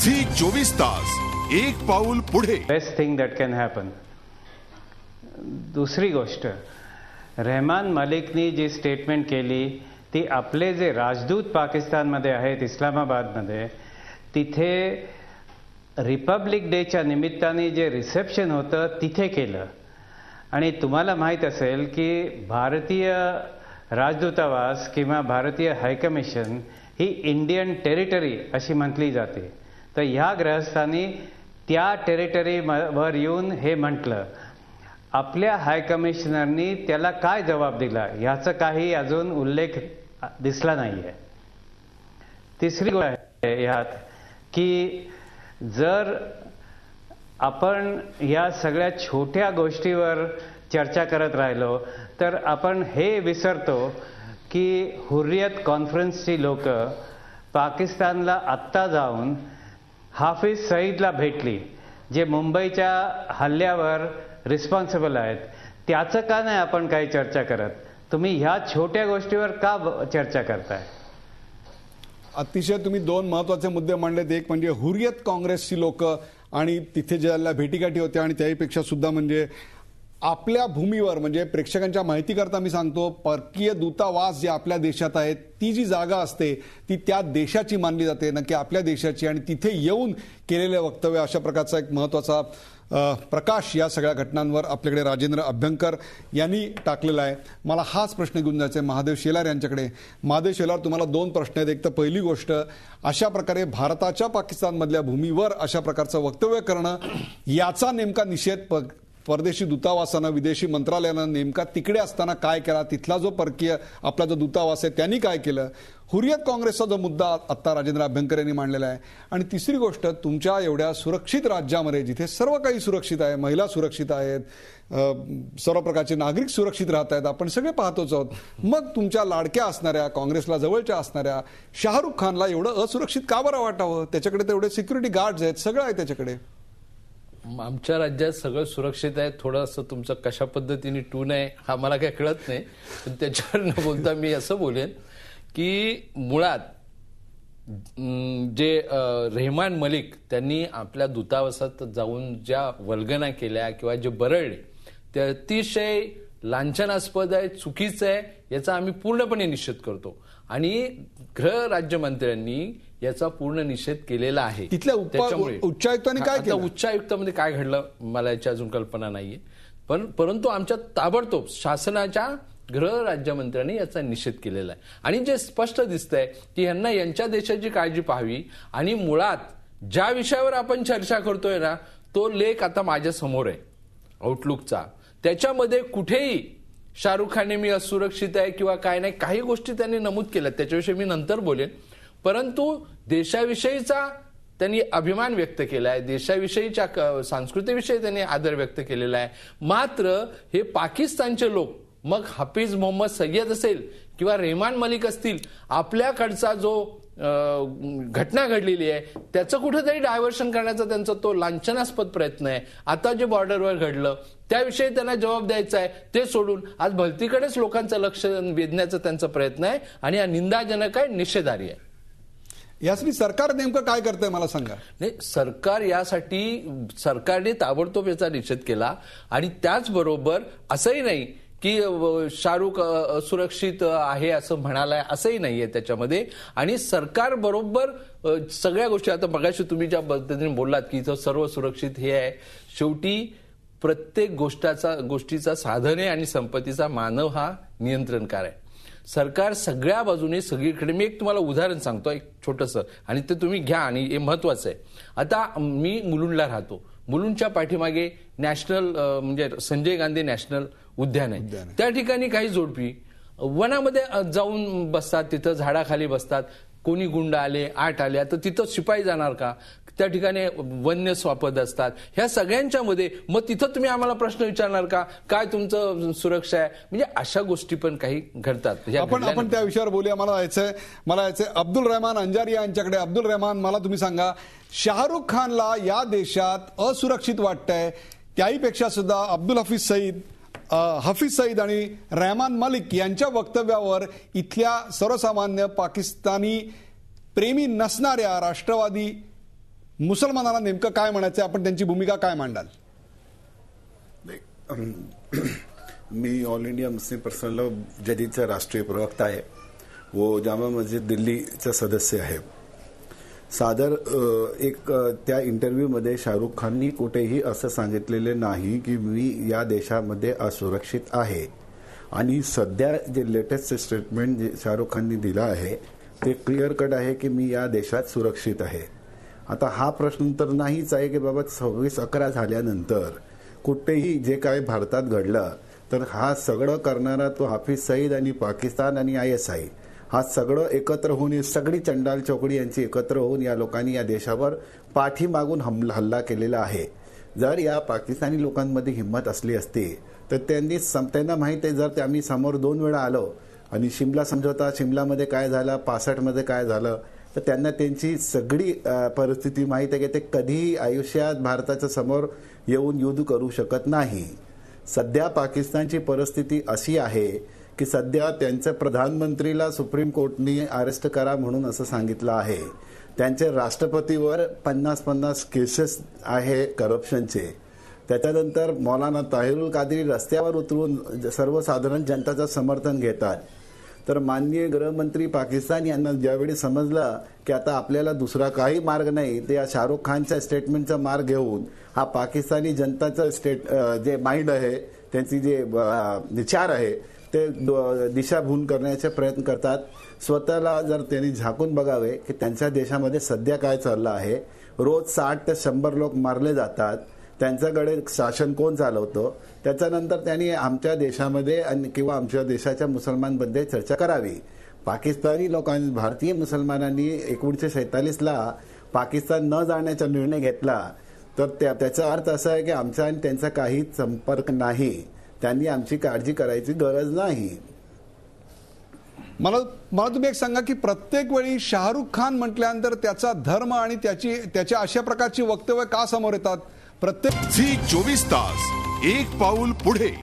Zee24 एक पाऊल पुढे. Best thing that can happen. दुसरी गोष्ट, रहमान मलिकनी जी स्टेटमेंट केली ती आपले जे राजदूत पाकिस्तानमध्ये आहेत इस्लामाबादमध्ये, तिथे रिपब्लिक डेच्या निमित्ताने जे रिसेप्शन होतं तिथे केलं. आणि तुम्हाला माहीत असेल की भारतीय राजदूतावास किंवा भारतीय हायकमिशन ही इंडियन टेरिटरी अशी म्हटली जाते. तर ह्या ग्रहस्थांनी त्या टेरिटरीवर येऊन हे म्हटलं. आपल्या हायकमिशनरनी त्याला काय जबाब दिला ह्याचा काही अजून उल्लेख दिसला नाही आहे. तिसरी गोष्ट आहे ह्यात की जर आपण ह्या सगळ्या छोट्या गोष्टीवर चर्चा करत राहिलो तर आपण हे विसरतो की हुर्रियत कॉन्फरन्सची लोक पाकिस्तानला आत्ता जाऊन हाफिज सईदला भेटली, जे मुंबईच्या हल्ल्यावर रिस्पॉन्सिबल आहेत. त्याचं का नाही आपण काही चर्चा करत? तुम्ही ह्या छोट्या गोष्टीवर का चर्चा करताय? अतिशय तुम्ही दोन महत्त्वाचे मुद्दे मांडलेत. एक म्हणजे हुर्रियत काँग्रेसची लोक आणि तिथे ज्याला भेटीगाठी होत्या, आणि त्याहीपेक्षा सुद्धा म्हणजे आपल्या भूमीवर, म्हणजे प्रेक्षकांच्या माहितीकरता मी सांगतो, परकीय दूतावास जे आपल्या देशात आहेत ती जी जागा असते ती त्या देशाची मानली जाते, नक्की आपल्या देशाची. आणि तिथे येऊन केलेले वक्तव्य अशा प्रकारचा एक महत्त्वाचा प्रकाश या सगळ्या घटनांवर आपल्याकडे राजेंद्र अभ्यंकर यांनी टाकलेला आहे. मला हाच प्रश्न घेऊन जायचा आहे महादेव शेलार यांच्याकडे. महादेव शेलार, तुम्हाला दोन प्रश्न आहेत. एक तर पहिली गोष्ट, अशा प्रकारे भारताच्या पाकिस्तानमधल्या भूमीवर अशा प्रकारचं वक्तव्य करणं, याचा नेमका निषेध परदेशी दूतावासानं, विदेशी मंत्रालयानं नेमका तिकडे असताना काय केला, तिथला जो परकीय आपला जो दूतावास आहे त्यांनी काय केलं, हुर्रियत काँग्रेसचा जो मुद्दा आत्ता राजेंद्र अभ्यंकर यांनी मांडलेला आहे. आणि तिसरी गोष्ट, तुमच्या एवढ्या सुरक्षित राज्यामध्ये जिथे सर्व काही सुरक्षित आहे, महिला सुरक्षित आहेत, सर्व प्रकारचे नागरिक सुरक्षित राहत आहेत, आपण सगळे पाहतोच आहोत, मग तुमच्या लाडक्या असणाऱ्या, काँग्रेसला जवळच्या असणाऱ्या शाहरुख खानला एवढं असुरक्षित का बरं वाटावं? त्याच्याकडे तेवढे सिक्युरिटी गार्ड्स आहेत, सगळं आहे त्याच्याकडे. आमच्या राज्यात सगळं सुरक्षित आहे. थोडंसं तुमचं कशा पद्धतीने टून आहे हा मला काही कळत नाही, पण त्याच्यावर न बोलता मी असं बोलेन की मुळात जे रहमान मलिक त्यांनी आपल्या दूतावासात जाऊन ज्या वल्गना केल्या किंवा जे बरळले ते अतिशय लांछनास्पद आहे, चुकीचं आहे, याचा आम्ही पूर्णपणे निषेध करतो. आणि गृह राज्यमंत्र्यांनी याचा पूर्ण निषेध केलेला आहे. त्याच्यामुळे उच्चायुक्तांनी काय केलं? उच्चायुक्तामध्ये काय घडलं मला याची अजून कल्पना नाहीये, परंतु आमच्या ताबडतोब शासनाच्या गृह राज्यमंत्र्यांनी याचा निषेध केलेला आहे. आणि जे स्पष्ट दिसतंय की यांना यांच्या देशाची काळजी पाहावी. आणि मुळात ज्या विषयावर आपण चर्चा करतोय ना, तो लेख आता माझ्या समोर आहे आउटलुकचा. त्याच्यामध्ये कुठेही शाहरुख खानने मी असुरक्षित आहे किंवा काय नाही, काही गोष्टी त्यांनी नमूद केल्या, त्याच्याविषयी मी नंतर बोलेन. परंतु देशाविषयीचा त्यांनी अभिमान व्यक्त केला आहे, देशाविषयीच्या संस्कृतीविषयी त्यांनी आदर व्यक्त केलेला आहे. मात्र हे पाकिस्तानचे लोक, मग हाफिज मोहम्मद सय्यद असेल किंवा रहमान मलिक असतील, आपल्याकडचा जो घटना घडलेली आहे त्याचं कुठेतरी डायव्हर्शन करण्याचा त्यांचा तो लांछनास्पद प्रयत्न आहे. आता जे बॉर्डरवर घडलं त्याविषयी त्यांना जबाब द्यायचा आहे, ते सोडून आज भलतीकडेच लोकांचं लक्ष वेधण्याचा त्यांचा प्रयत्न आहे. आणि हा निंदाजनक आहे, निषेधार्ह आहे. यासाठी सरकार नेमकं काय करतंय मला सांगा? नाही, सरकारने ताबडतोब याचा निषेध केला. आणि त्याचबरोबर असंही नाही की शाहरुख असुरक्षित आहे असं म्हणालाय, असंही नाहीये त्याच्यामध्ये. आणि सरकार बरोबर सगळ्या गोष्टी, आता मगाशी तुम्ही ज्या पद्धतीने बोललात की इथं सर्व सुरक्षित हे आहे, शेवटी प्रत्येक गोष्टीचा साधने आणि संपत्तीचा मानव हा नियंत्रणकार आहे. सरकार सगळ्या बाजूने सगळीकडे, मी एक तुम्हाला उदाहरण सांगतो एक छोटंसं, आणि ते तुम्ही घ्या आणि हे महत्वाचं आहे. आता मी मुलुंडला राहतो. मुलुंडच्या पाठीमागे नॅशनल म्हणजे संजय गांधी नॅशनल उद्यान आहे. त्या ठिकाणी काही जोडपी वनामध्ये जाऊन बसतात, तिथं झाडाखाली बसतात. कोणी गुंड आले, आठ आले, तर तिथं शिपाई जाणार का? त्या ठिकाणी वन्य स्वापद असतात. ह्या सगळ्यांच्या मध्ये मग तिथं तुम्ही आम्हाला प्रश्न विचारणार का, काय तुमचं सुरक्षा आहे? म्हणजे अशा गोष्टी पण काही घडतात. आपण त्या विषयावर बोलूया. मला यायचंय अब्दुल रहमान अंजारी यांच्याकडे. अब्दुल रहमान, मला तुम्ही सांगा, शाहरुख खानला या देशात असुरक्षित वाटतंय, त्याहीपेक्षा सुद्धा अब्दुल हाफिज सईद आणि रहमान मलिक यांच्या वक्तव्यावर इथल्या सर्वसामान्य पाकिस्तानी प्रेमी नसणाऱ्या राष्ट्रवादी मुसलमानांना नेमकं काय म्हणायचं, आपण त्यांची भूमिका काय मांडाल? मी all India Muslim personal law जदीदचा राष्ट्रीय प्रवक्ता आहे, वो जामा मस्जिद दिल्लीचा सदस्य आहे. सादर एक त्या इंटरव्ह्यूमध्ये शाहरुख खाननी कुठेही असं सांगितलेले नाही की मी या देशामध्ये असुरक्षित आहे. आणि सध्या जे लेटेस्ट स्टेटमेंट जे शाहरुख खाननी दिलं आहे ते क्लिअर कट आहे की मी या देशात सुरक्षित आहे. आता हा प्रश्न तर नाहीच आहे की बाबा 26/11 झाल्यानंतर कुठेही जे काय भारतात घडलं तर हा सगळं करणारा तो हाफिज सईद आणि पाकिस्तान आणि ISI हा सगळं एकत्र होऊन, सगळी चंडाल चौकडी यांची एकत्र होऊन या लोकांनी या देशावर पाठीमागून हल्ला केलेला आहे. जर या पाकिस्तानी लोकांमध्ये हिंमत असली असती तर त्यांना माहिती आहे, जर आम्ही समोर 2 वेळा आलो आणि शिमला समझोता, शिमलामध्ये काय झालं, 65मध्ये काय झालं, तर त्यांना त्यांची सगळी परिस्थिती माहिती आहे की ते कधीही आयुष्यात भारताच्या समोर येऊन युद्ध करू शकत नाही. सध्या पाकिस्तानची परिस्थिती अशी आहे की सध्या त्यांच्या प्रधानमंत्रीला सुप्रीम कोर्टने अरेस्ट करा म्हणून असं सांगितलं आहे. त्यांचे राष्ट्रपतीवर 50 केसेस आहे करप्शनचे. त्याच्यानंतर मौलाना ताहिरुल कादरी रस्त्यावर उतरून सर्वसाधारण जनताचं समर्थन घेतात. तर माननीय गृहमंत्री पाकिस्तान यांना ज्यावेळी समजलं की आता आपल्याला दुसरा काही मार्ग नाही, ते या शाहरुख खानच्या स्टेटमेंटचा मार्ग घेऊन हा पाकिस्तानी जनताचं जे माइंड आहे, त्यांची जे विचार आहे ते दिशाभूल करण्याचे प्रयत्न करतात. स्वतःला जर त्यांनी झाकून बघावे की त्यांच्या देशामध्ये सध्या काय चाललं आहे. रोज 60 ते 100 लोक मारले जातात. त्यांच्याकडे शासन कोण चालवतो, त्याच्यानंतर त्यांनी आमच्या देशामध्ये किंवा आमच्या देशाच्या मुसलमानमध्ये चर्चा करावी. पाकिस्तानी लोकांनी, भारतीय मुसलमानांनी 1947ला पाकिस्तान न जाण्याचा निर्णय घेतला, तर त्याचा अर्थ असा आहे की आमचा आणि त्यांचा काहीच संपर्क नाही. त्यांनी आमची काळजी करायची गरज नाही. मला तुम्ही एक सांगा की प्रत्येक वेळी शाहरुख खान म्हटल्यानंतर त्याचा धर्म आणि त्याच्या अशा प्रकारची वक्तव्य का समोर येतात? प्रत्येक झी 24 तास एक पाऊल पुढे.